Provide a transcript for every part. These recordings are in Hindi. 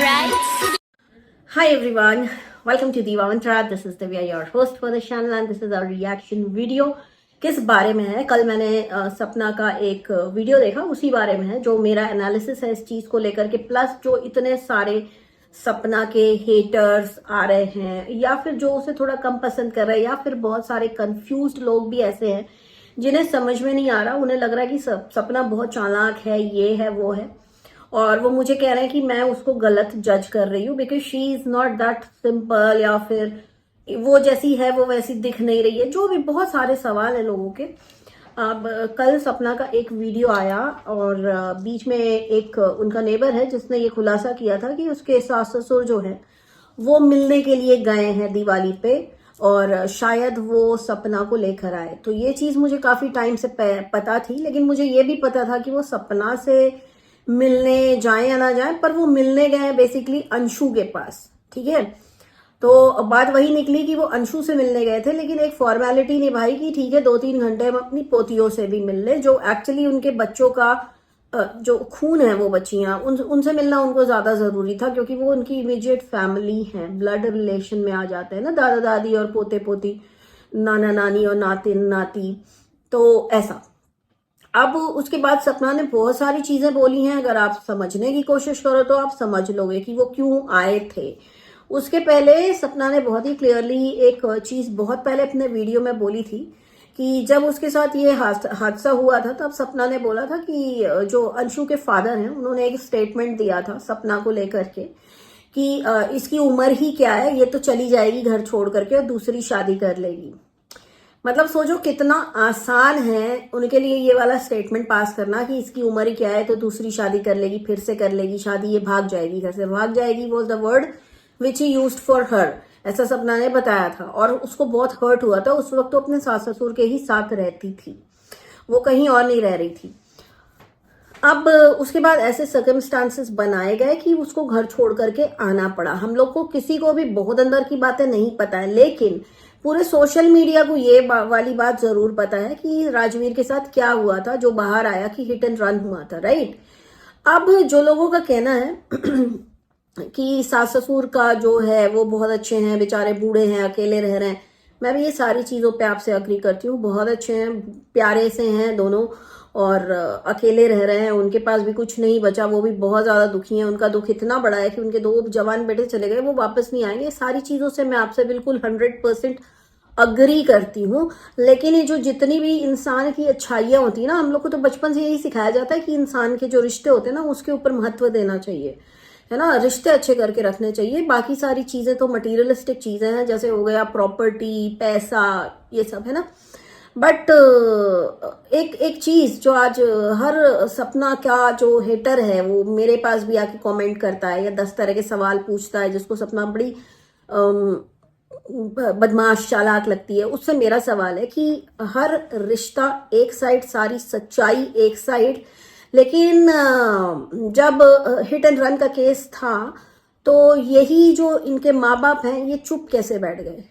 right? Hi everyone, welcome to Diva Mantra. This is Divya, your host for the channel, and this is our reaction video. किस बारे में है? कल मैंने सपना का एक वीडियो देखा, उसी बारे में है जो मेरा एनालिसिस है इस चीज को लेकर के, प्लस जो इतने सारे सपना के हेटर्स आ रहे हैं या फिर जो उसे थोड़ा कम पसंद कर रहे हैं या फिर बहुत सारे कंफ्यूज्ड लोग भी ऐसे हैं जिन्हें समझ में नहीं आ रहा, उन्हें लग रहा है कि सपना बहुत चालाक है, ये है वो है, और वो मुझे कह रहे हैं कि मैं उसको गलत जज कर रही हूँ because she is not that simple, या फिर वो जैसी है वो वैसी दिख नहीं रही है, जो भी बहुत सारे सवाल है लोगों के। अब कल सपना का एक वीडियो आया और बीच में एक उनका नेबर है जिसने ये खुलासा किया था कि उसके सास ससुर जो है वो मिलने के लिए गए हैं दिवाली पे और शायद वो सपना को लेकर आए। तो ये चीज मुझे काफी टाइम से पता थी, लेकिन मुझे ये भी पता था कि वो सपना से मिलने जाए या ना जाए, पर वो मिलने गए बेसिकली अंशु के पास। ठीक है, तो बात वही निकली कि वो अंशु से मिलने गए थे, लेकिन एक फॉर्मेलिटी निभाई कि ठीक है 2-3 घंटे हम अपनी पोतियों से भी मिल ले, जो एक्चुअली उनके बच्चों का जो खून है वो बच्चियां उनसे मिलना उनको ज्यादा जरूरी था, क्योंकि वो उनकी इमीडिएट फैमिली है, ब्लड रिलेशन में आ जाते हैं ना, दादा दादी और पोते पोती, नाना नानी और नातिन नाती, तो ऐसा। अब उसके बाद सपना ने बहुत सारी चीजें बोली हैं, अगर आप समझने की कोशिश करो तो आप समझ लोगे कि वो क्यों आए थे। उसके पहले सपना ने बहुत ही क्लियरली एक चीज बहुत पहले अपने वीडियो में बोली थी कि जब उसके साथ ये हादसा हुआ था तब सपना ने बोला था कि जो अंशु के फादर हैं उन्होंने एक स्टेटमेंट दिया था सपना को लेकर के कि इसकी उम्र ही क्या है, ये तो चली जाएगी घर छोड़ करके और दूसरी शादी कर लेगी। मतलब सोचो कितना आसान है उनके लिए ये वाला स्टेटमेंट पास करना कि इसकी उम्र ही क्या है तो दूसरी शादी कर लेगी, फिर से कर लेगी शादी, ये भाग जाएगी, घर से भाग जाएगी, was the word which he used for her, ऐसा सपना ने बताया था। और उसको बहुत हर्ट हुआ था, उस वक्त तो अपने सास ससुर के ही साथ रहती थी, वो कहीं और नहीं रह रही थी। अब उसके बाद ऐसे सर्कमस्टांसेस बनाए गए कि उसको घर छोड़ करके आना पड़ा। हम लोग को किसी को भी बहुत अंदर की बातें नहीं पता है, लेकिन पूरे सोशल मीडिया को ये वाली बात जरूर पता है कि राजवीर के साथ क्या हुआ था, जो बाहर आया कि हिट एंड रन हुआ था, राइट। अब जो लोगों का कहना है कि सास ससुर का जो है वो बहुत अच्छे हैं, बेचारे बूढ़े हैं, अकेले रह रहे हैं, मैं भी ये सारी चीजों पे आपसे अग्री करती हूँ, बहुत अच्छे हैं, प्यारे से हैं दोनों, और अकेले रह रहे हैं, उनके पास भी कुछ नहीं बचा, वो भी बहुत ज्यादा दुखी हैं, उनका दुख इतना बड़ा है कि उनके 2 जवान बेटे चले गए, वो वापस नहीं आएंगे। सारी चीजों से मैं आपसे बिल्कुल 100% अग्री करती हूँ, लेकिन ये जो जितनी भी इंसान की अच्छाइयां होती है ना, हम लोग को तो बचपन से यही सिखाया जाता है कि इंसान के जो रिश्ते होते हैं ना उसके ऊपर महत्व देना चाहिए, है ना, रिश्ते अच्छे करके रखने चाहिए। बाकी सारी चीजें तो मटीरियलिस्टिक चीजें हैं, जैसे हो गया प्रॉपर्टी, पैसा, ये सब, है ना। बट एक एक चीज जो आज हर सपना का जो हेटर है वो मेरे पास भी आके कमेंट करता है या 10 तरह के सवाल पूछता है, जिसको सपना बड़ी बदमाश चालाक लगती है, उससे मेरा सवाल है कि हर रिश्ता एक साइड, सारी सच्चाई एक साइड, लेकिन जब हिट एंड रन का केस था तो यही जो इनके माँ बाप हैं ये चुप कैसे बैठ गए,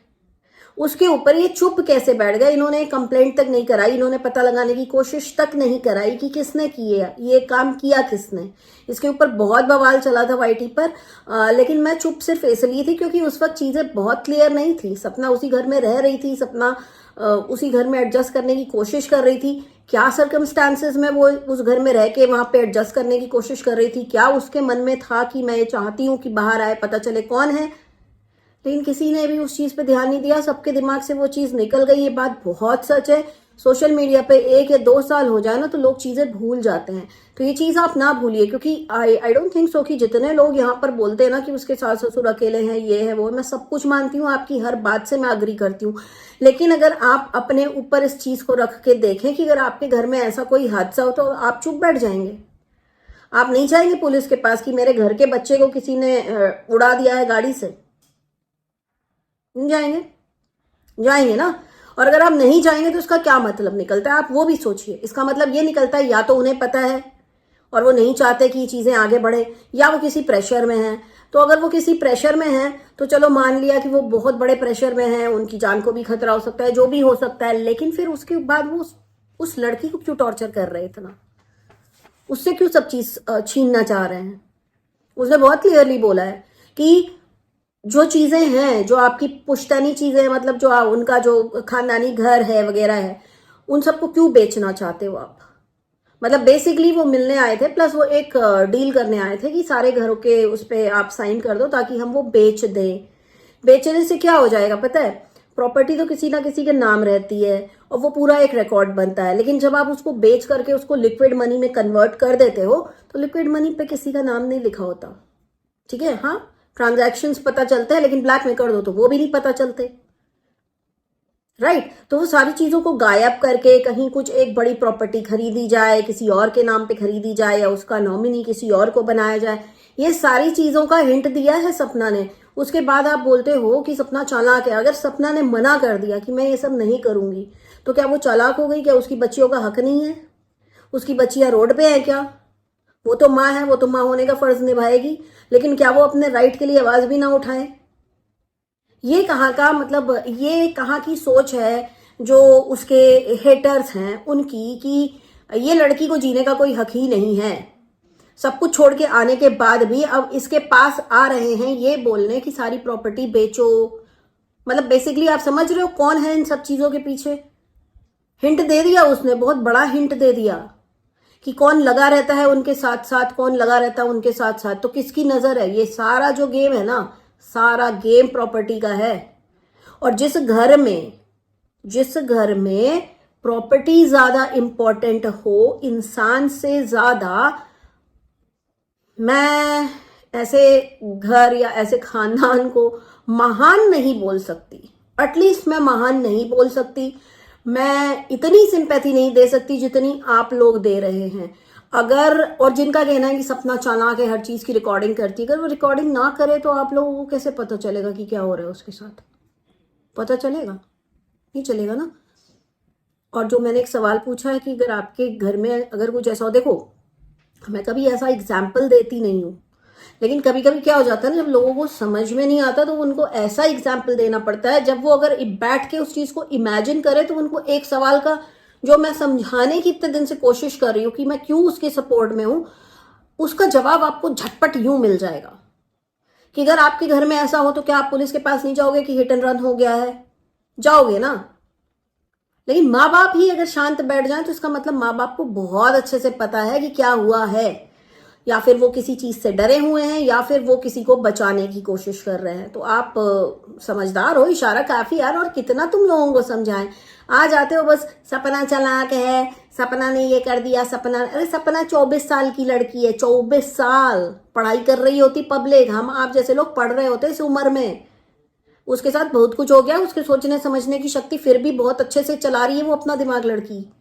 उसके ऊपर ये चुप कैसे बैठ गए, इन्होंने कंप्लेंट तक नहीं कराई, इन्होंने पता लगाने की कोशिश तक नहीं कराई कि किसने किए, ये काम किया किसने। इसके ऊपर बहुत बवाल चला था वाईटी पर, लेकिन मैं चुप सिर्फ इसलिए थी क्योंकि उस वक्त चीजें बहुत क्लियर नहीं थी। सपना उसी घर में रह रही थी, सपना उसी घर में एडजस्ट करने की कोशिश कर रही थी, क्या सर्कमस्टांसेस में वो उस घर में रह के वहां पे एडजस्ट करने की कोशिश कर रही थी, क्या उसके मन में था कि मैं ये चाहती हूँ कि बाहर आए, पता चले कौन है, लेकिन किसी ने भी उस चीज पे ध्यान नहीं दिया, सबके दिमाग से वो चीज निकल गई। ये बात बहुत सच है, सोशल मीडिया पे 1 या 2 साल हो जाए ना तो लोग चीजें भूल जाते हैं, तो ये चीज आप ना भूलिए, क्योंकि आई डोंट थिंक सो कि जितने लोग यहाँ पर बोलते हैं ना कि उसके सास ससुर अकेले हैं, ये है वो, मैं सब कुछ मानती हूँ, आपकी हर बात से मैं अग्री करती हूँ, लेकिन अगर आप अपने ऊपर इस चीज को रख के देखें कि अगर आपके घर में ऐसा कोई हादसा हो तो आप चुप बैठ जाएंगे, आप नहीं जाएंगे पुलिस के पास कि मेरे घर के बच्चे को किसी ने उड़ा दिया है गाड़ी से, नहीं जाएंगे, जाएंगे ना। और अगर आप नहीं जाएंगे तो इसका क्या मतलब निकलता है, आप वो भी सोचिए। इसका मतलब ये निकलता है या तो उन्हें पता है और वो नहीं चाहते कि चीजें आगे बढ़े, या वो किसी प्रेशर में हैं। तो अगर वो किसी प्रेशर में हैं तो चलो मान लिया कि वो बहुत बड़े प्रेशर में हैं, उनकी जान को भी खतरा हो सकता है, जो भी हो सकता है, लेकिन फिर उसके बाद वो उस लड़की को क्यों टॉर्चर कर रहे हैं इतना, उससे क्यों सब चीज छीनना चाह रहे हैं, उसने बहुत क्लियरली बोला है कि जो चीजें हैं, जो आपकी पुश्तैनी चीजें हैं, मतलब जो उनका जो खानदानी घर है वगैरह है, उन सबको क्यों बेचना चाहते हो आप? मतलब बेसिकली वो मिलने आए थे, प्लस वो एक डील करने आए थे कि सारे घरों के उस पे आप साइन कर दो ताकि हम वो बेच दें। बेचने से क्या हो जाएगा पता है? प्रॉपर्टी तो किसी ना किसी के नाम रहती है और वो पूरा एक रिकॉर्ड बनता है, लेकिन जब आप उसको बेच करके उसको लिक्विड मनी में कन्वर्ट कर देते हो तो लिक्विड मनी पे किसी का नाम नहीं लिखा होता। ठीक है, हाँ, ट्रांजैक्शंस पता चलते हैं, लेकिन ब्लैक में कर दो तो वो भी नहीं पता चलते, राइट? तो वो सारी चीजों को गायब करके कहीं कुछ एक बड़ी प्रॉपर्टी खरीदी जाए, किसी और के नाम पे खरीदी जाए, या उसका नॉमिनी किसी और को बनाया जाए, ये सारी चीजों का हिंट दिया है सपना ने। उसके बाद आप बोलते हो कि सपना चालाक है। अगर सपना ने मना कर दिया कि मैं ये सब नहीं करूंगी, तो क्या वो चालाक हो गई? क्या उसकी बच्चियों का हक नहीं है? उसकी बच्चियां रोड पे है क्या? वो तो माँ है, वो तो माँ होने का फर्ज निभाएगी, लेकिन क्या वो अपने राइट के लिए आवाज भी ना उठाए? ये कहाँ का, मतलब ये कहाँ की सोच है जो उसके हेटर्स हैं उनकी, कि ये लड़की को जीने का कोई हक ही नहीं है। सब कुछ छोड़ के आने के बाद भी अब इसके पास आ रहे हैं ये बोलने की सारी प्रॉपर्टी बेचो। मतलब बेसिकली आप समझ रहे हो कौन है इन सब चीजों के पीछे? हिंट दे दिया उसने, बहुत बड़ा हिंट दे दिया कि कौन लगा रहता है उनके साथ साथ, कौन लगा रहता है उनके साथ साथ। तो किसकी नजर है? ये सारा जो गेम है ना, सारा गेम प्रॉपर्टी का है। और जिस घर में प्रॉपर्टी ज्यादा इंपॉर्टेंट हो इंसान से ज्यादा, मैं ऐसे घर या ऐसे खानदान को महान नहीं बोल सकती, एटलीस्ट मैं महान नहीं बोल सकती, मैं इतनी सिंपैथी नहीं दे सकती जितनी आप लोग दे रहे हैं। अगर, और जिनका कहना है कि सपना चालाक है, हर चीज की रिकॉर्डिंग करती है, अगर वो रिकॉर्डिंग ना करे तो आप लोगों को कैसे पता चलेगा कि क्या हो रहा है उसके साथ? पता चलेगा? नहीं चलेगा ना। और जो मैंने एक सवाल पूछा है कि अगर आपके घर में अगर कुछ ऐसा हो, देखो मैं कभी ऐसा एग्जाम्पल देती नहीं हूँ, लेकिन कभी कभी क्या हो जाता है ना, जब लोगों को समझ में नहीं आता तो उनको ऐसा एग्जाम्पल देना पड़ता है, जब वो अगर बैठ के उस चीज को इमेजिन करे तो उनको एक सवाल का, जो मैं समझाने की इतने दिन से कोशिश कर रही हूँ कि मैं क्यों उसके सपोर्ट में हूं, उसका जवाब आपको झटपट यूं मिल जाएगा कि अगर आपके घर में ऐसा हो तो क्या आप पुलिस के पास नहीं जाओगे कि हिट एंड रन हो गया है? जाओगे ना। लेकिन माँ बाप ही अगर शांत बैठ जाए तो इसका मतलब माँ बाप को बहुत अच्छे से पता है कि क्या हुआ है, या फिर वो किसी चीज से डरे हुए हैं, या फिर वो किसी को बचाने की कोशिश कर रहे हैं। तो आप समझदार हो, इशारा काफी यार, और कितना तुम लोगों को समझाएं। आ जाते हो बस सपना चालाक है, सपना ने ये कर दिया, सपना, अरे सपना 24 साल की लड़की है, 24 साल पढ़ाई कर रही होती पब्लिक, हम आप जैसे लोग पढ़ रहे होते इस उम्र में। उसके साथ बहुत कुछ हो गया, उसके सोचने समझने की शक्ति फिर भी बहुत अच्छे से चला रही है वो अपना दिमाग लड़की।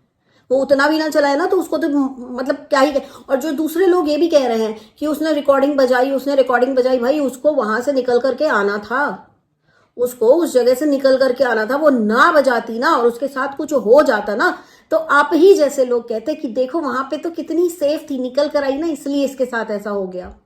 वो उतना भी ना चलाए ना तो उसको तो मतलब क्या ही कहे। और जो दूसरे लोग ये भी कह रहे हैं कि उसने रिकॉर्डिंग बजाई, उसने रिकॉर्डिंग बजाई, भाई उसको वहां से निकल करके आना था, उसको उस जगह से निकल करके आना था। वो ना बजाती ना और उसके साथ कुछ हो जाता ना, तो आप ही जैसे लोग कहते कि देखो वहां पे तो कितनी सेफ थी, निकल कर आई ना, इसलिए इसके साथ ऐसा हो गया।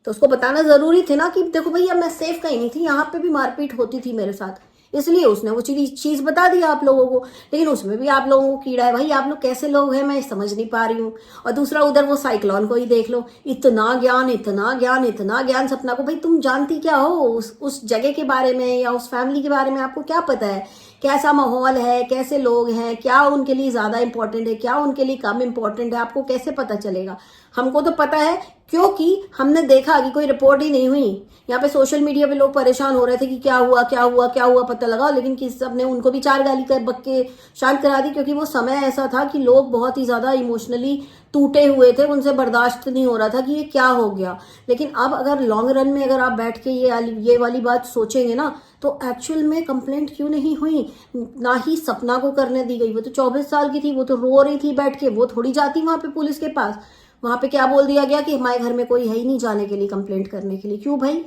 तो उसको बताना जरूरी थे ना कि देखो भैया मैं सेफ कहीं नहीं थी, यहाँ पे भी मारपीट होती थी मेरे साथ, इसलिए उसने वो चीज बता दी आप लोगों को। लेकिन उसमें भी आप लोगों को कीड़ा है। भाई आप लोग कैसे लोग हैं मैं समझ नहीं पा रही हूँ। और दूसरा उधर वो साइक्लोन को ही देख लो, इतना ज्ञान, इतना ज्ञान, इतना ज्ञान सपना को। भाई तुम जानती क्या हो उस जगह के बारे में या उस फैमिली के बारे में? आपको क्या पता है कैसा माहौल है, कैसे लोग हैं, क्या उनके लिए ज्यादा इंपॉर्टेंट है, क्या उनके लिए कम इंपॉर्टेंट है? आपको कैसे पता चलेगा? हमको तो पता है क्योंकि हमने देखा कि कोई रिपोर्ट ही नहीं हुई। यहाँ पे सोशल मीडिया पे लोग परेशान हो रहे थे कि क्या हुआ क्या हुआ क्या हुआ, पता लगाओ, लेकिन किस सब ने उनको भी चार गाली कर बक के शांत करा दी, क्योंकि वो समय ऐसा था कि लोग बहुत ही ज्यादा इमोशनली टूटे हुए थे, उनसे बर्दाश्त नहीं हो रहा था कि ये क्या हो गया। लेकिन अब अगर लॉन्ग रन में अगर आप बैठ के ये वाली बात सोचेंगे ना, तो एक्चुअल में कंप्लेंट क्यों नहीं हुई, ना ही सपना को करने दी गई। वो तो 24 साल की थी, वो तो रो रही थी बैठ के, वो थोड़ी जाती वहां पे पुलिस के पास। वहां पे क्या बोल दिया गया कि हमारे घर में कोई है ही नहीं जाने के लिए, कंप्लेंट करने के लिए। क्यों भाई,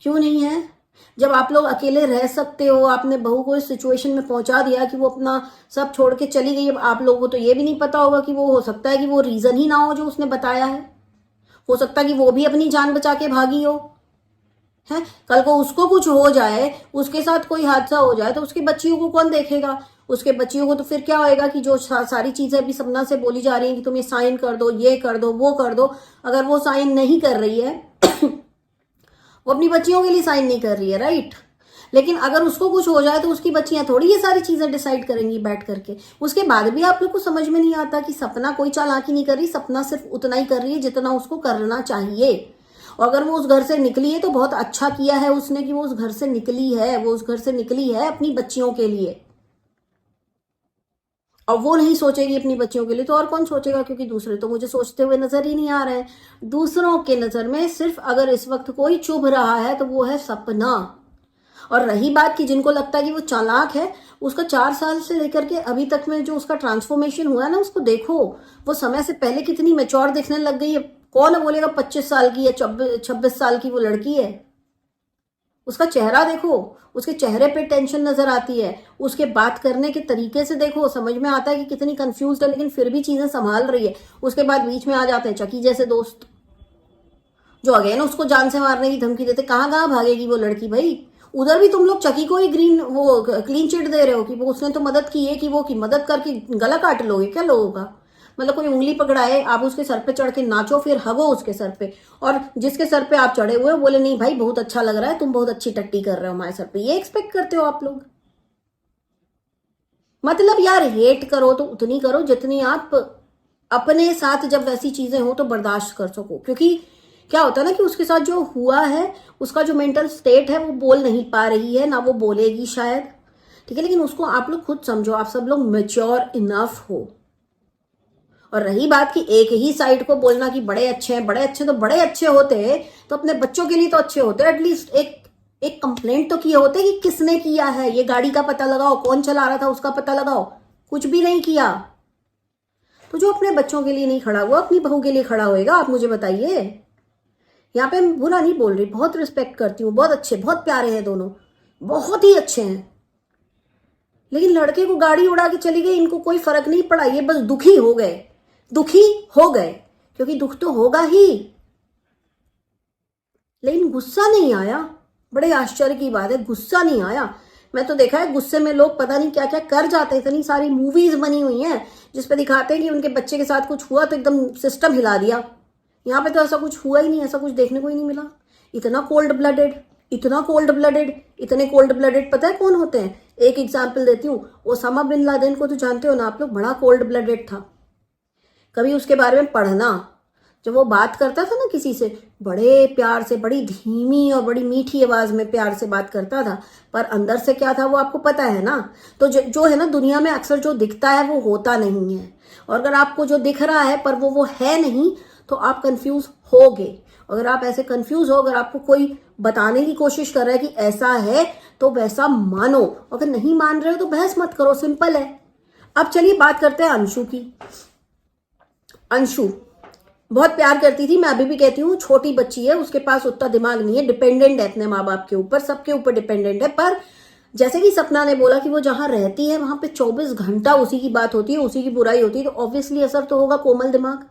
क्यों नहीं है? जब आप लोग अकेले रह सकते हो, आपने बहू को इस सिचुएशन में पहुंचा दिया कि वो अपना सब छोड़ के चली गई। अब आप लोगों को तो ये भी नहीं पता होगा कि वो हो सकता है कि वो रीजन ही ना हो जो उसने बताया है। हो सकता है कि वो भी अपनी जान बचा के भागी हो, है। कल को उसको कुछ हो जाए, उसके साथ कोई हादसा हो जाए तो उसकी बच्चियों को कौन देखेगा? उसके बच्चियों को तो फिर क्या होएगा कि जो सारी चीजें अभी सपना से बोली जा रही हैं कि तुम ये साइन कर दो, ये कर दो, वो कर दो, अगर वो साइन नहीं कर रही है वो अपनी बच्चियों के लिए साइन नहीं कर रही है, राइट। लेकिन अगर उसको कुछ हो जाए तो उसकी बच्चियां थोड़ी ये सारी चीजें डिसाइड करेंगी बैठ करके। उसके बाद भी आप लोग को समझ में नहीं आता कि सपना कोई चालाकी नहीं कर रही, सपना सिर्फ उतना ही कर रही है जितना उसको करना चाहिए। और अगर वो उस घर से निकली है तो बहुत अच्छा किया है उसने कि वो उस घर से निकली है, वो उस घर से निकली है अपनी बच्चियों के लिए। और वो नहीं सोचेगी अपनी बच्चियों के लिए तो और कौन सोचेगा, क्योंकि दूसरे तो मुझे सोचते हुए नजर ही नहीं आ रहे हैं। दूसरों के नजर में सिर्फ अगर इस वक्त कोई चुभ रहा है तो वो है सपना। और रही बात कि जिनको लगता है कि वो चालाक है, उसका 4 साल से लेकर के अभी तक में जो उसका ट्रांसफॉर्मेशन हुआ है ना, उसको देखो। वो समय से पहले कितनी मैच्योर दिखने लग गई है। कौन बोलेगा 25 साल की या 26 साल की वो लड़की है। उसका चेहरा देखो, उसके चेहरे पे टेंशन नजर आती है, उसके बात करने के तरीके से देखो, समझ में आता है कि कितनी कंफ्यूज है लेकिन फिर भी चीजें संभाल रही है। उसके बाद बीच में आ जाते हैं चकी जैसे दोस्त, जो अगेन उसको जान से मारने की धमकी देते। कहाँ कहाँ भागेगी वो लड़की भाई। उधर भी तुम लोग चकी को ही क्लीन चिट दे रहे हो कि वो उसने तो मदद की है, कि वो की मदद करके गला काट लोगे क्या लोगों का। मतलब कोई उंगली पकड़ाए, आप उसके सर पे चढ़ के नाचो, फिर हगो उसके सर पे, और जिसके सर पे आप चढ़े हुए हो बोले नहीं भाई बहुत अच्छा लग रहा है, तुम बहुत अच्छी टट्टी कर रहे हो हमारे सर पे। ये एक्सपेक्ट करते हो आप लोग। मतलब यार हेट करो तो उतनी करो जितनी आप अपने साथ जब वैसी चीजें हो तो बर्दाश्त कर सको। क्योंकि क्या होता है ना कि उसके साथ जो हुआ है, उसका जो मेंटल स्टेट है वो बोल नहीं पा रही है, ना वो बोलेगी शायद, ठीक है। लेकिन उसको आप लोग खुद समझो, आप सब लोग मेच्योर इनफ हो। और रही बात कि एक ही साइड को बोलना कि बड़े अच्छे हैं, बड़े अच्छे, तो बड़े अच्छे होते तो अपने बच्चों के लिए तो अच्छे होते, एटलीस्ट एक कंप्लेंट तो किए होते कि किसने किया है, ये गाड़ी का पता लगाओ, कौन चला रहा था उसका पता लगाओ। कुछ भी नहीं किया। तो जो अपने बच्चों के लिए नहीं खड़ा हुआ अपनी बहू के लिए खड़ा होएगा, आप मुझे बताइए। यहाँ पे मैं बुरा नहीं बोल रही, बहुत रिस्पेक्ट करती हूँ, बहुत अच्छे बहुत प्यारे हैं दोनों, बहुत ही अच्छे हैं। लेकिन लड़के को गाड़ी उड़ा के चली गई, इनको कोई फर्क नहीं पड़ा, ये बस दुखी हो गए, दुखी हो गए, क्योंकि दुख तो होगा ही। लेकिन गुस्सा नहीं आया। बड़े आश्चर्य की बात है, गुस्सा नहीं आया। मैं तो देखा है गुस्से में लोग पता नहीं क्या क्या कर जाते हैं। इतनी सारी मूवीज बनी हुई हैं जिसपे दिखाते हैं कि उनके बच्चे के साथ कुछ हुआ तो एकदम सिस्टम हिला दिया। यहाँ पे तो ऐसा कुछ हुआ ही नहीं, ऐसा कुछ देखने को ही नहीं मिला। इतना कोल्ड ब्लडेड, इतना कोल्ड ब्लडेड, इतने कोल्ड ब्लडेड पता है कौन होते हैं? एक एग्जाम्पल देती हूँ, ओसामा बिन लादेन को तो जानते हो ना आप लोग, बड़ा कोल्ड ब्लडेड था। कभी उसके बारे में पढ़ना, जब वो बात करता था ना किसी से, बड़े प्यार से, बड़ी धीमी और बड़ी मीठी आवाज में प्यार से बात करता था, पर अंदर से क्या था वो आपको पता है ना। तो जो है ना, दुनिया में अक्सर जो दिखता है वो होता नहीं है। और अगर आपको जो दिख रहा है पर वो है नहीं तो आप कंफ्यूज होगे। अगर आप ऐसे कंफ्यूज हो, अगर आपको कोई बताने की कोशिश कर रहा है कि ऐसा है तो वैसा मानो, अगर नहीं मान रहे हो तो बहस मत करो, सिंपल है। अब चलिए बात करते हैं अंशु की। अंशु बहुत प्यार करती थी, मैं अभी भी कहती हूँ, छोटी बच्ची है, उसके पास उतना दिमाग नहीं है, डिपेंडेंट है अपने माँ बाप के ऊपर, सबके ऊपर डिपेंडेंट है। पर जैसे कि सपना ने बोला कि वो जहां रहती है वहां पे 24 घंटा उसी की बात होती है, उसी की बुराई होती है, तो ऑब्वियसली असर तो होगा। कोमल दिमाग,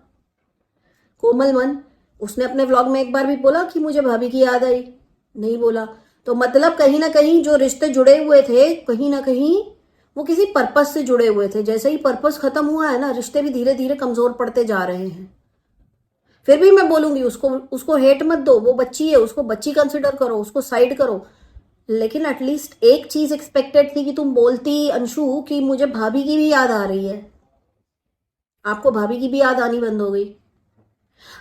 कोमल मन। उसने अपने व्लॉग में एक बार भी बोला कि मुझे भाभी की याद आई? नहीं बोला। तो मतलब कहीं ना कहीं जो रिश्ते जुड़े हुए थे, कहीं ना कहीं वो किसी पर्पस से जुड़े हुए थे। जैसे ही पर्पस खत्म हुआ है ना, रिश्ते भी धीरे धीरे कमजोर पड़ते जा रहे हैं। फिर भी मैं बोलूंगी उसको हेट मत दो, वो बच्ची है, उसको बच्ची कंसिडर करो, उसको साइड करो। लेकिन एटलीस्ट एक चीज एक्सपेक्टेड थी कि तुम बोलती अंशु कि मुझे भाभी की भी याद आ रही है। आपको भाभी की भी याद आनी बंद हो गई।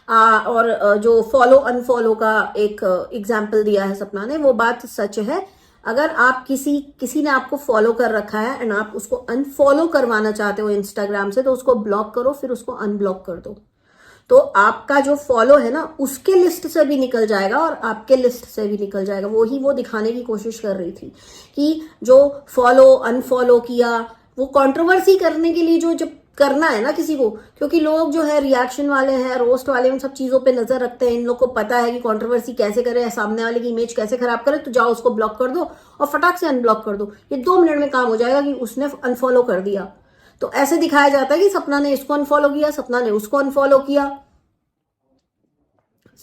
और जो फॉलो अनफॉलो का एक एग्जाम्पल दिया है सपना ने, वो बात सच है। अगर आप किसी ने आपको फॉलो कर रखा है एंड आप उसको अनफॉलो करवाना चाहते हो इंस्टाग्राम से, तो उसको ब्लॉक करो, फिर उसको अनब्लॉक कर दो। तो आपका जो फॉलो है ना उसके लिस्ट से भी निकल जाएगा और आपके लिस्ट से भी निकल जाएगा। वो दिखाने की कोशिश कर रही थी कि जो फॉलो अनफॉलो किया, वो कंट्रोवर्सी करने के लिए जो जब करना है ना किसी को, क्योंकि लोग जो है रिएक्शन वाले हैं, रोस्ट वाले, उन सब चीजों पे नजर रखते हैं। इन लोग को पता है कि कंट्रोवर्सी कैसे करे, सामने वाले की इमेज कैसे खराब करे, तो जाओ उसको ब्लॉक कर दो और फटाक से अनब्लॉक कर दो। ये 2 मिनट में काम हो जाएगा कि उसने अनफॉलो कर दिया। तो ऐसे दिखाया जाता है कि सपना ने इसको अनफॉलो किया, सपना ने उसको अनफॉलो किया।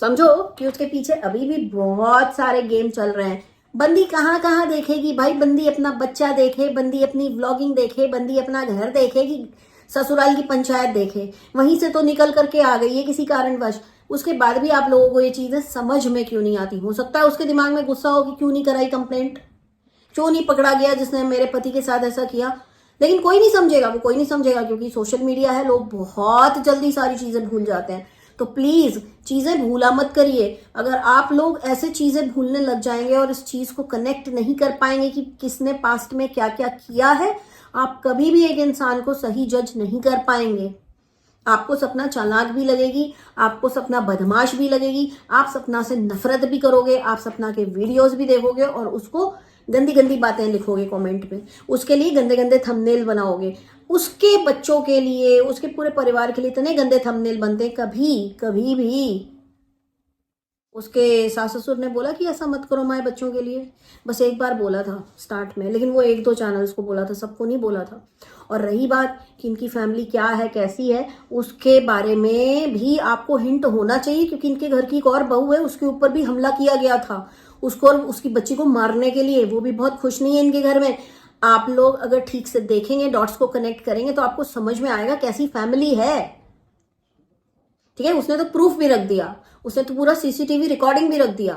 समझो कि उसके पीछे अभी भी बहुत सारे गेम चल रहे हैं। बंदी कहाँ कहाँ देखेगी भाई, बंदी अपना बच्चा देखे, बंदी अपनी व्लॉगिंग देखे, बंदी अपना घर देखे कि ससुराल की पंचायत देखे। वहीं से तो निकल करके आ गई है किसी कारणवश। उसके बाद भी आप लोगों को ये चीजें समझ में क्यों नहीं आती? हो सकता है उसके दिमाग में गुस्सा हो कि क्यों नहीं कराई कंप्लेंट, क्यों नहीं पकड़ा गया जिसने मेरे पति के साथ ऐसा किया। लेकिन कोई नहीं समझेगा, वो कोई नहीं समझेगा, क्योंकि सोशल मीडिया है, लोग बहुत जल्दी सारी चीजें भूल जाते हैं। तो प्लीज चीजें भूला मत करिए। अगर आप लोग ऐसे चीजें भूलने लग जाएंगे और इस चीज को कनेक्ट नहीं कर पाएंगे कि किसने पास्ट में क्या क्या किया है, आप कभी भी एक इंसान को सही जज नहीं कर पाएंगे। आपको सपना चालाक भी लगेगी, आपको सपना बदमाश भी लगेगी, आप सपना से नफरत भी करोगे, आप सपना के वीडियोस भी देखोगे और उसको गंदी गंदी बातें लिखोगे कमेंट में, उसके लिए गंदे गंदे थंबनेल बनाओगे। उसके बच्चों के लिए, उसके पूरे परिवार के लिए इतने गंदे थंबनेल बनते हैं। कभी कभी भी उसके सास ससुर ने बोला कि ऐसा मत करो माए बच्चों के लिए? बस एक बार बोला था स्टार्ट में, लेकिन वो एक दो चैनल्स को बोला था, सबको नहीं बोला था। और रही बात कि इनकी फैमिली क्या है, कैसी है, उसके बारे में भी आपको हिंट होना चाहिए, क्योंकि इनके घर की एक और बहू है, उसके ऊपर भी हमला किया गया था, उसको और उसकी बच्ची को मारने के लिए। वो भी बहुत खुश नहीं है इनके घर में। आप लोग अगर ठीक से देखेंगे, डॉट्स को कनेक्ट करेंगे, तो आपको समझ में आएगा कैसी फैमिली है। ठीक है, उसने तो प्रूफ भी रख दिया, उसने तो पूरा सीसीटीवी रिकॉर्डिंग भी रख दिया।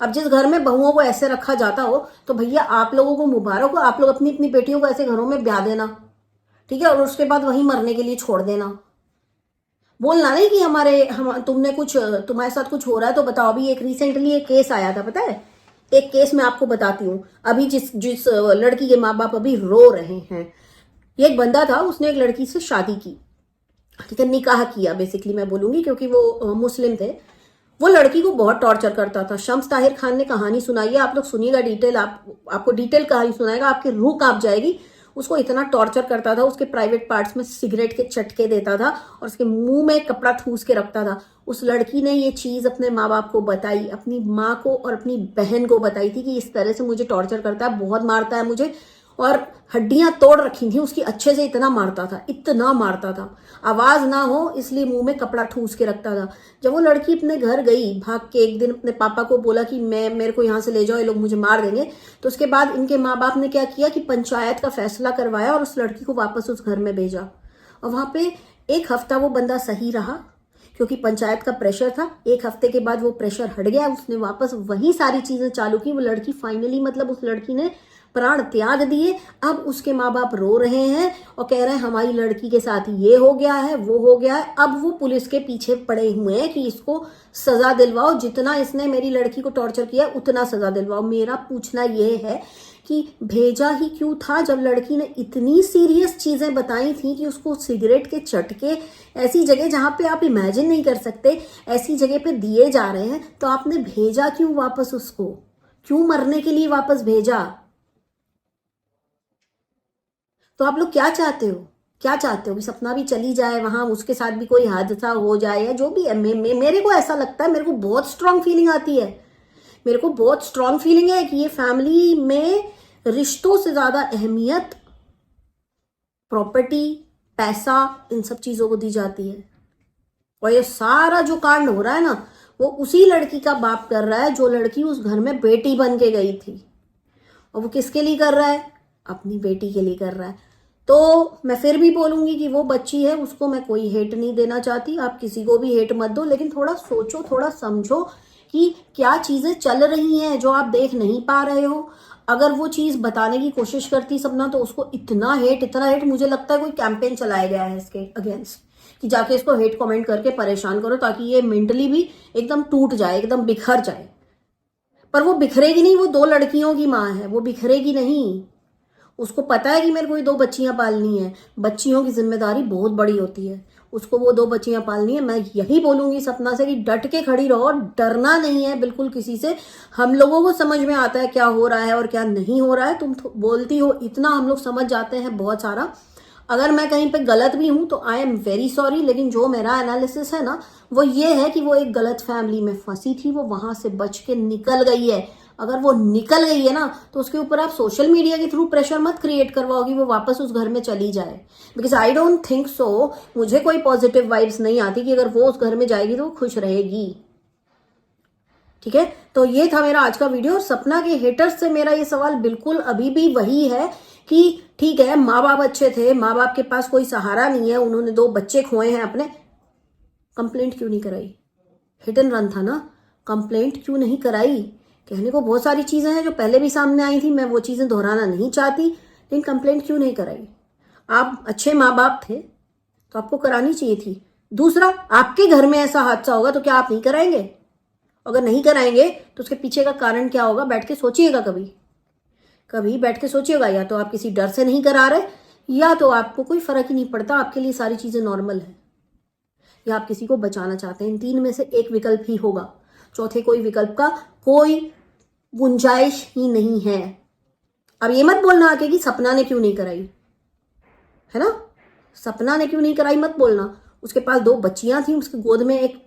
अब जिस घर में बहुओं को ऐसे रखा जाता हो, तो भैया आप लोगों को मुबारक हो, आप लोग अपनी अपनी बेटियों को ऐसे घरों में ब्याह देना, ठीक है, और उसके बाद वहीं मरने के लिए छोड़ देना। बोलना नहीं कि तुम्हारे साथ कुछ हो रहा है तो बताओ। अभी एक रिसेंटली एक केस आया था, पता है? एक केस मैं आपको बताती हूँ। अभी जिस जिस लड़की के माँ बाप अभी रो रहे हैं, ये एक बंदा था, उसने एक लड़की से शादी की, ठीक है, निकाह किया बेसिकली मैं बोलूंगी, क्योंकि वो मुस्लिम थे। वो लड़की को बहुत टॉर्चर करता था। शम्स ताहिर खान ने कहानी सुनाई है, आप लोग सुनिएगा डिटेल, आपको डिटेल कहानी सुनाएगा, आपकी रूह कांप जाएगी। उसको इतना टॉर्चर करता था, उसके प्राइवेट पार्ट्स में सिगरेट के चटके देता था और उसके मुंह में कपड़ा ठूस के रखता था। उस लड़की ने ये चीज अपने माँ बाप को बताई, अपनी माँ को और अपनी बहन को बताई थी कि इस तरह से मुझे टॉर्चर करता है, बहुत मारता है मुझे, और हड्डियां तोड़ रखी थी उसकी अच्छे से, इतना मारता था, इतना मारता था, आवाज ना हो इसलिए मुंह में कपड़ा ठूस के रखता था। जब वो लड़की अपने घर गई भाग के, एक दिन अपने पापा को बोला कि मेरे को यहाँ से ले जाओ, ये लोग मुझे मार देंगे, तो उसके बाद इनके माँ बाप ने क्या किया कि पंचायत का फैसला करवाया और उस लड़की को वापस उस घर में भेजा। और वहां पे एक हफ्ता वो बंदा सही रहा, क्योंकि पंचायत का प्रेशर था। एक हफ्ते के बाद वो प्रेशर हट गया, उसने वापस वही सारी चीजें चालू की। वो लड़की फाइनली, मतलब उस लड़की ने प्राण त्याग दिए। अब उसके माँ बाप रो रहे हैं और कह रहे हैं हमारी लड़की के साथ ये हो गया है, वो हो गया है। अब वो पुलिस के पीछे पड़े हुए हैं कि इसको सजा दिलवाओ, जितना इसने मेरी लड़की को टॉर्चर किया उतना सजा दिलवाओ। मेरा पूछना ये है कि भेजा ही क्यों था, जब लड़की ने इतनी सीरियस चीजें बताई थी कि उसको सिगरेट के चटके ऐसी जगह जहां पे आप इमेजिन नहीं कर सकते, ऐसी जगह पे दिए जा रहे हैं, तो आपने भेजा क्यों वापस उसको? क्यों मरने के लिए वापस भेजा? तो आप लोग क्या चाहते हो? क्या चाहते हो कि सपना भी चली जाए, वहां उसके साथ भी कोई हादसा हो जाए या जो भी है? मेरे को ऐसा लगता है, मेरे को बहुत स्ट्रांग फीलिंग आती है, मेरे को बहुत स्ट्रांग फीलिंग है कि ये फैमिली में रिश्तों से ज्यादा अहमियत प्रॉपर्टी, पैसा, इन सब चीजों को दी जाती है। और ये सारा जो कांड हो रहा है ना, वो उसी लड़की का बाप कर रहा है, जो लड़की उस घर में बेटी बन के गई थी। और वो किसके लिए कर रहा है? अपनी बेटी के लिए कर रहा है। तो मैं फिर भी बोलूंगी कि वो बच्ची है, उसको मैं कोई हेट नहीं देना चाहती, आप किसी को भी हेट मत दो, लेकिन थोड़ा सोचो, थोड़ा समझो कि क्या चीजें चल रही हैं जो आप देख नहीं पा रहे हो। अगर वो चीज बताने की कोशिश करती सपना, तो उसको इतना हेट, मुझे लगता है कोई कैंपेन चलाया गया है इसके अगेंस्ट, कि जाके इसको हेट कमेंट करके परेशान करो, ताकि ये मेंटली भी एकदम टूट जाए, एकदम बिखर जाए। पर वो बिखरेगी नहीं, वो दो लड़कियों की माँ है, वो बिखरेगी नहीं। उसको पता है कि मेरे को ये दो बच्चियां पालनी है, बच्चियों की जिम्मेदारी बहुत बड़ी होती है, उसको वो दो बच्चियां पालनी है। मैं यही बोलूंगी सपना से कि डट के खड़ी रहो, डरना नहीं है बिल्कुल किसी से। हम लोगों को समझ में आता है क्या हो रहा है और क्या नहीं हो रहा है, तुम बोलती हो इतना, हम लोग समझ जाते हैं बहुत सारा। अगर मैं कहीं पे गलत भी हूं तो आई एम वेरी सॉरी, लेकिन जो मेरा एनालिसिस है ना, वो ये है कि वो एक गलत फैमिली में फंसी थी, वो वहां से बच के निकल गई है। अगर वो निकल गई है ना, तो उसके ऊपर आप सोशल मीडिया के थ्रू प्रेशर मत क्रिएट करवाओगी वो वापस उस घर में चली जाए, because I don't think so. मुझे कोई पॉजिटिव वाइब्स नहीं आती कि अगर वो उस घर में जाएगी तो वो खुश रहेगी। ठीक है, तो ये था मेरा आज का वीडियो। सपना के हेटर्स से मेरा ये सवाल बिल्कुल अभी भी वही है कि ठीक है, माँ बाप अच्छे थे, माँ बाप के पास कोई सहारा नहीं है, उन्होंने 2 बच्चे खोए हैं अपने, कंप्लेंट क्यों नहीं कराई? हिट एंड रन था ना, कंप्लेंट क्यों नहीं कराई? कहने को बहुत सारी चीजें हैं जो पहले भी सामने आई थी, मैं वो चीजें दोहराना नहीं चाहती, लेकिन कंप्लेंट क्यों नहीं कराई? आप अच्छे माँ बाप थे तो आपको करानी चाहिए थी। दूसरा, आपके घर में ऐसा हादसा होगा तो क्या आप नहीं कराएंगे? अगर नहीं कराएंगे तो उसके पीछे का कारण क्या होगा? बैठ के सोचिएगा, कभी कभी बैठ के सोचिएगा। या तो आप किसी डर से नहीं करा रहे, या तो आपको कोई फर्क ही नहीं पड़ता, आपके लिए सारी चीजें नॉर्मल है, या आप किसी को बचाना चाहते हैं। इन 3 में से एक विकल्प ही होगा, चौथे कोई विकल्प का कोई गुंजाइश ही नहीं है। अब ये मत बोलना आके कि सपना ने क्यों नहीं कराई, है ना? सपना ने क्यों नहीं कराई मत बोलना। उसके पास 2 बच्चियां थी, उसकी गोद में एक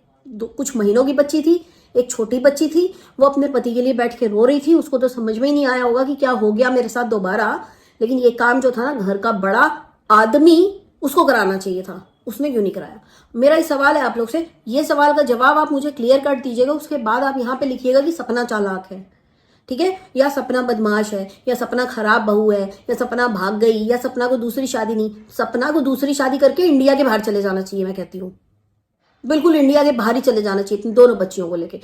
कुछ महीनों की बच्ची थी, एक छोटी बच्ची थी। वो अपने पति के लिए बैठ के रो रही थी, उसको तो समझ में ही नहीं आया होगा कि क्या हो गया मेरे साथ दोबारा। लेकिन ये काम जो था ना, घर का बड़ा आदमी उसको कराना चाहिए था, उसने क्यों नहीं कराया? मेरा ये सवाल है आप लोग से, ये सवाल का जवाब आप मुझे क्लियर कट दीजिएगा। उसके बाद आप यहाँ पे लिखिएगा कि सपना चालाक है, ठीक है, या सपना बदमाश है, या सपना खराब बहू है, या सपना भाग गई, या सपना को दूसरी शादी नहीं। सपना को दूसरी शादी करके इंडिया के बाहर चले जाना चाहिए, मैं कहती हूँ। बिल्कुल इंडिया के बाहर ही चले जाना चाहिए, अपनी दोनों बच्चियों को लेके।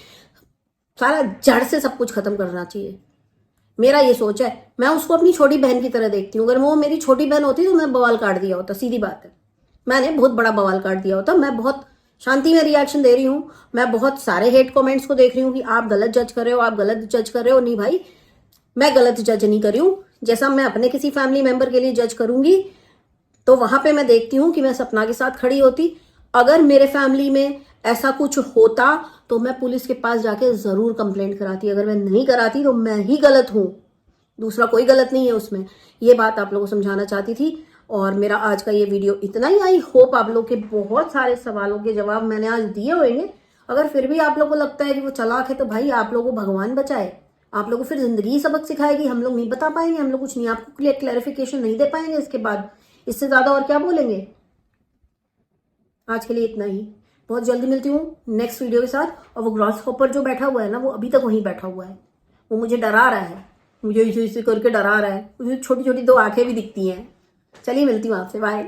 सारा जड़ से सब कुछ खत्म करना चाहिए, मेरा ये सोच है। मैं उसको अपनी छोटी बहन की तरह देखती हूँ। अगर वो मेरी छोटी बहन होती तो मैं बवाल काट दिया होता, सीधी बात है। मैंने बहुत बड़ा बवाल काट दिया होता। मैं बहुत शांति में रिएक्शन दे रही हूँ। मैं बहुत सारे हेट कमेंट्स को देख रही हूँ कि आप गलत जज कर रहे हो, आप गलत जज कर रहे हो। नहीं भाई, मैं गलत जज नहीं कर रही हूँ। जैसा मैं अपने किसी फैमिली मेंबर के लिए जज करूंगी, तो वहां पे मैं देखती हूँ कि मैं सपना के साथ खड़ी होती। अगर मेरे फैमिली में ऐसा कुछ होता तो मैं पुलिस के पास जाके जरूर कंप्लेंट कराती। अगर मैं नहीं कराती तो मैं ही गलत हूँ, दूसरा कोई गलत नहीं है उसमें। ये बात आप लोगों को समझाना चाहती थी। और मेरा आज का ये वीडियो इतना ही। आई होप आप लोग के बहुत सारे सवालों के जवाब मैंने आज दिए होंगे। अगर फिर भी आप लोगों को लगता है कि वो चालाक है, तो भाई आप लोगों को भगवान बचाए। आप लोगों को फिर जिंदगी सबक सिखाएगी। हम लोग नहीं बता पाएंगे, हम लोग कुछ नहीं, आपको क्लैरिफिकेशन नहीं दे पाएंगे इसके बाद। इससे ज्यादा और क्या बोलेंगे? आज के लिए इतना ही। बहुत जल्दी मिलती हूँ नेक्स्ट वीडियो के साथ। और वो ग्रॉस हॉपर जो बैठा हुआ है ना, वो अभी तक वहीं बैठा हुआ है। वो मुझे डरा रहा है, मुझे इसे करके डरा रहा है। मुझे छोटी छोटी 2 आंखें भी दिखती हैं। चलिए मिलती हूँ आपसे, बाय।